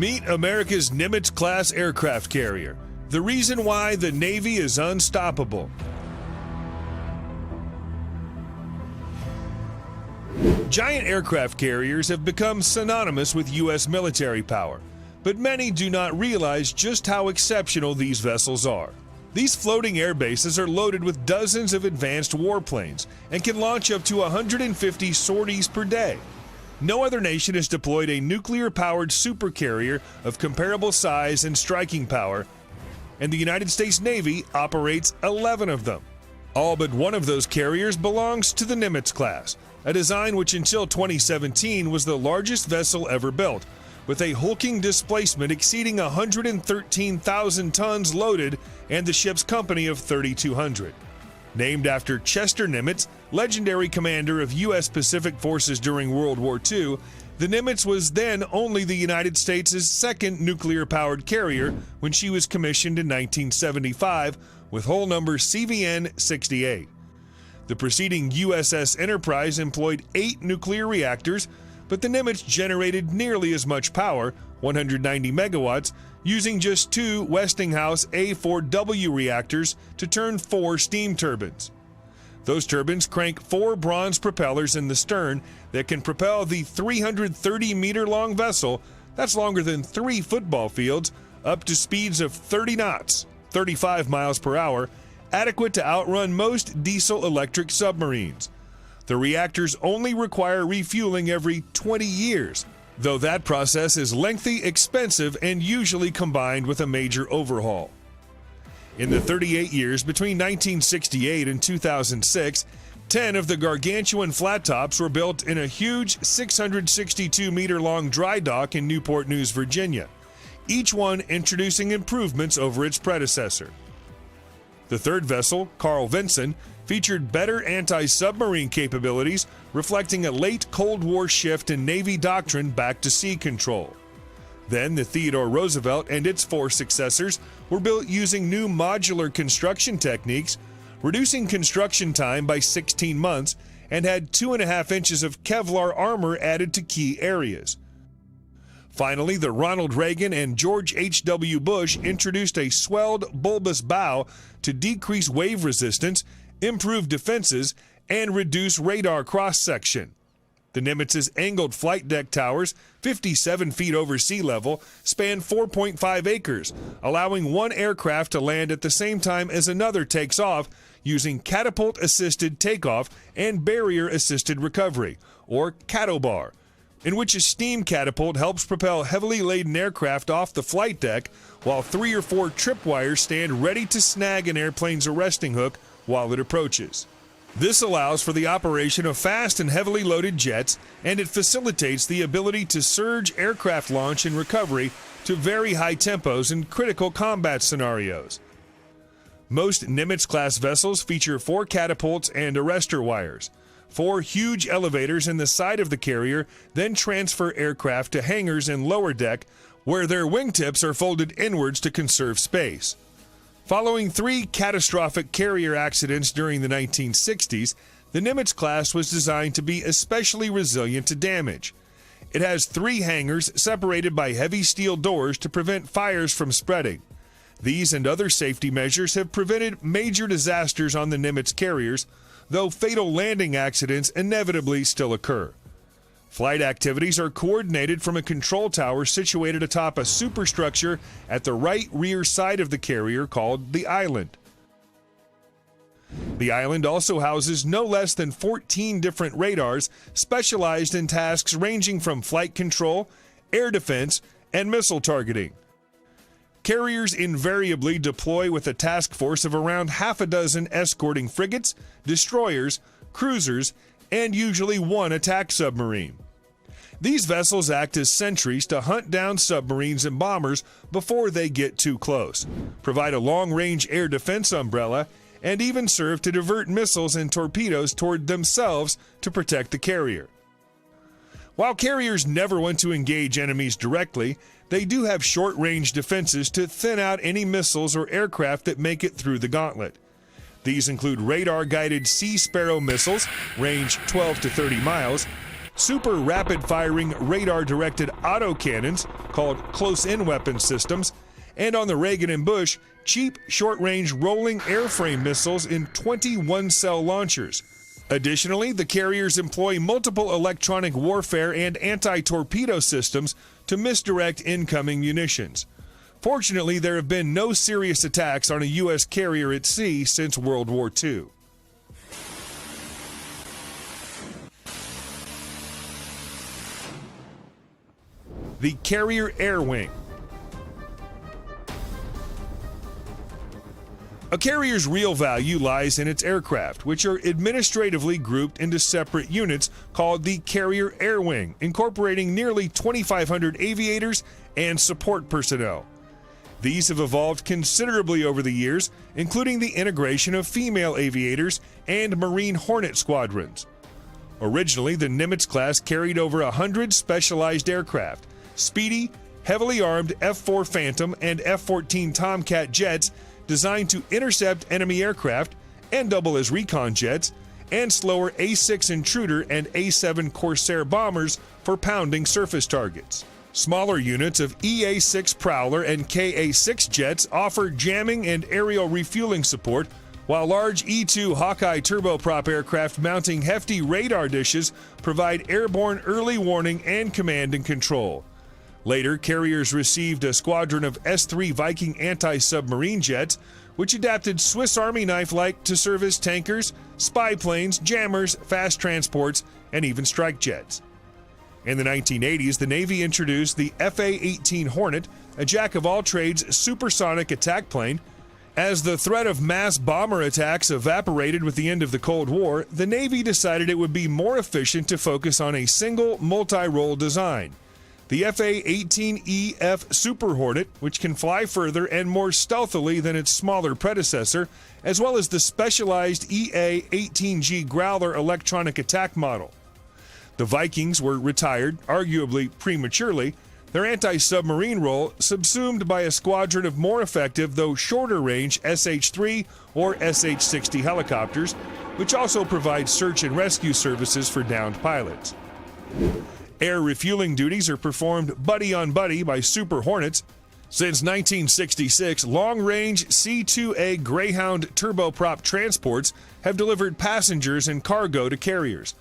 Meet America's Nimitz-class aircraft carrier. The reason why the Navy is unstoppable. Giant aircraft carriers have become synonymous with U.S. military power, but many do not realize just how exceptional these vessels are. These floating air bases are loaded with dozens of advanced warplanes and can launch up to 150 sorties per day. No other nation has deployed a nuclear-powered supercarrier of comparable size and striking power, and the United States Navy operates 11 of them. All but one of those carriers belongs to the Nimitz class, a design which until 2017 was the largest vessel ever built, with a hulking displacement exceeding 113,000 tons loaded and the ship's company of 3,200. Named after Chester Nimitz, legendary commander of U.S. Pacific Forces during World War II, the Nimitz was then only the United States' second nuclear-powered carrier when she was commissioned in 1975 with hull number CVN-68. The preceding USS Enterprise employed 8 nuclear reactors, but the Nimitz generated nearly as much power, 190 megawatts, using just 2 Westinghouse A4W reactors to turn 4 steam turbines. Those turbines crank 4 bronze propellers in the stern that can propel the 330-meter-long vessel, that's longer than 3 football fields, up to speeds of 30 knots, 35 miles per hour, adequate to outrun most diesel-electric submarines. The reactors only require refueling every 20 years, though that process is lengthy, expensive, and usually combined with a major overhaul. In the 38 years between 1968 and 2006, 10 of the gargantuan flat tops were built in a huge 662-meter-long dry dock in Newport News, Virginia, each one introducing improvements over its predecessor. The third vessel, Carl Vinson, featured better anti-submarine capabilities, reflecting a late Cold War shift in Navy doctrine back to sea control. Then the Theodore Roosevelt and its 4 successors were built using new modular construction techniques, reducing construction time by 16 months, and had 2.5 inches of Kevlar armor added to key areas. Finally, the Ronald Reagan and George H.W. Bush introduced a swelled bulbous bow to decrease wave resistance, improve defenses, and reduce radar cross-section. The Nimitz's angled flight deck towers, 57 feet over sea level, span 4.5 acres, allowing one aircraft to land at the same time as another takes off using catapult-assisted takeoff and barrier-assisted recovery, or catobar, in which a steam catapult helps propel heavily laden aircraft off the flight deck while 3 or 4 tripwires stand ready to snag an airplane's arresting hook while it approaches. This allows for the operation of fast and heavily loaded jets, and it facilitates the ability to surge aircraft launch and recovery to very high tempos in critical combat scenarios. Most Nimitz-class vessels feature 4 catapults and arrestor wires. 4 huge elevators in the side of the carrier then transfer aircraft to hangars in lower deck, where their wingtips are folded inwards to conserve space. Following 3 catastrophic carrier accidents during the 1960s, the Nimitz class was designed to be especially resilient to damage. It has 3 hangars separated by heavy steel doors to prevent fires from spreading. These and other safety measures have prevented major disasters on the Nimitz carriers, though fatal landing accidents inevitably still occur. Flight activities are coordinated from a control tower situated atop a superstructure at the right rear side of the carrier called the island. The island also houses no less than 14 different radars specialized in tasks ranging from flight control, air defense, and missile targeting. Carriers invariably deploy with a task force of around half a dozen escorting frigates, destroyers, cruisers, and usually 1 attack submarine. These vessels act as sentries to hunt down submarines and bombers before they get too close, provide a long-range air defense umbrella, and even serve to divert missiles and torpedoes toward themselves to protect the carrier. While carriers never want to engage enemies directly, they do have short-range defenses to thin out any missiles or aircraft that make it through the gauntlet. These include radar-guided Sea Sparrow missiles, range 12 to 30 miles, super rapid-firing radar-directed autocannons called close-in weapon systems, and on the Reagan and Bush, cheap, short-range rolling airframe missiles in 21-cell launchers. Additionally, the carriers employ multiple electronic warfare and anti-torpedo systems to misdirect incoming munitions. Fortunately, there have been no serious attacks on a U.S. carrier at sea since World War II. The carrier air wing. A carrier's real value lies in its aircraft, which are administratively grouped into separate units called the carrier air wing, incorporating nearly 2,500 aviators and support personnel. These have evolved considerably over the years, including the integration of female aviators and Marine Hornet squadrons. Originally, the Nimitz class carried over 100 specialized aircraft, speedy, heavily armed F-4 Phantom and F-14 Tomcat jets designed to intercept enemy aircraft and double as recon jets, and slower A-6 Intruder and A-7 Corsair bombers for pounding surface targets. Smaller units of EA-6 Prowler and KA-6 jets offer jamming and aerial refueling support, while large E-2 Hawkeye turboprop aircraft mounting hefty radar dishes provide airborne early warning and command and control. Later, carriers received a squadron of S-3 Viking anti-submarine jets, which adapted Swiss Army knife-like to serve as tankers, spy planes, jammers, fast transports, and even strike jets. In the 1980s, the Navy introduced the FA-18 Hornet, a jack-of-all-trades supersonic attack plane. As the threat of mass bomber attacks evaporated with the end of the Cold War, the Navy decided it would be more efficient to focus on a single multi-role design. The FA-18EF Super Hornet, which can fly further and more stealthily than its smaller predecessor, as well as the specialized EA-18G Growler electronic attack model. The Vikings were retired, arguably prematurely, their anti-submarine role subsumed by a squadron of more effective, though shorter-range SH-3 or SH-60 helicopters, which also provide search and rescue services for downed pilots. Air refueling duties are performed buddy-on-buddy by Super Hornets. Since 1966, long-range C-2A Greyhound turboprop transports have delivered passengers and cargo to carriers,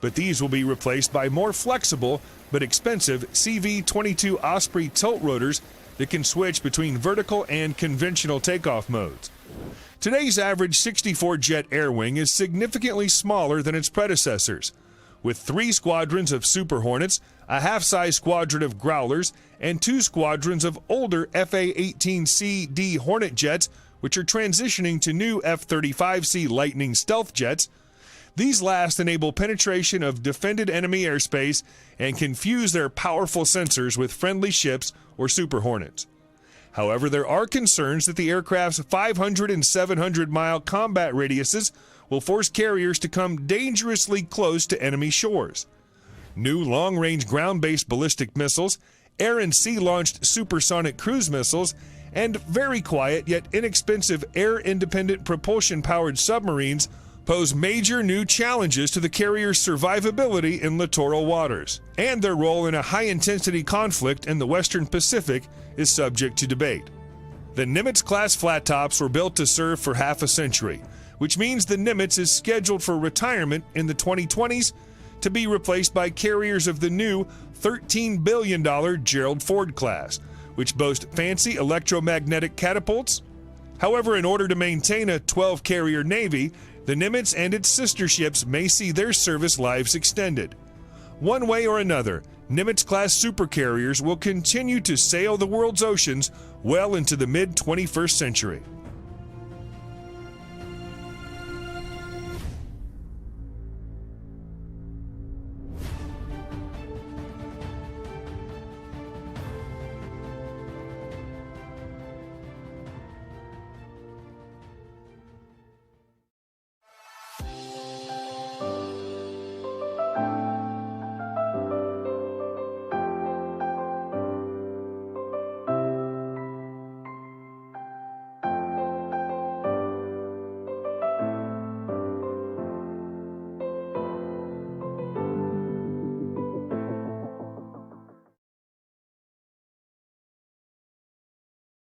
but these will be replaced by more flexible but expensive CV-22 Osprey tilt rotors that can switch between vertical and conventional takeoff modes. Today's average 64-jet air wing is significantly smaller than its predecessors, with 3 squadrons of Super Hornets, a half-size squadron of Growlers, and 2 squadrons of older FA-18CD Hornet jets, which are transitioning to new F-35C Lightning stealth jets. These last enable penetration of defended enemy airspace and can fuse their powerful sensors with friendly ships or Super Hornets. However, there are concerns that the aircraft's 500 and 700-mile combat radiuses will force carriers to come dangerously close to enemy shores. New long-range ground-based ballistic missiles, air and sea-launched supersonic cruise missiles, and very quiet yet inexpensive air-independent propulsion-powered submarines pose major new challenges to the carrier's survivability in littoral waters, and their role in a high-intensity conflict in the Western Pacific is subject to debate. The Nimitz-class flat tops were built to serve for half a century, which means the Nimitz is scheduled for retirement in the 2020s to be replaced by carriers of the new $13 billion Gerald Ford class, which boast fancy electromagnetic catapults. However, in order to maintain a 12-carrier Navy, the Nimitz and its sister ships may see their service lives extended. One way or another, Nimitz-class supercarriers will continue to sail the world's oceans well into the mid-21st century.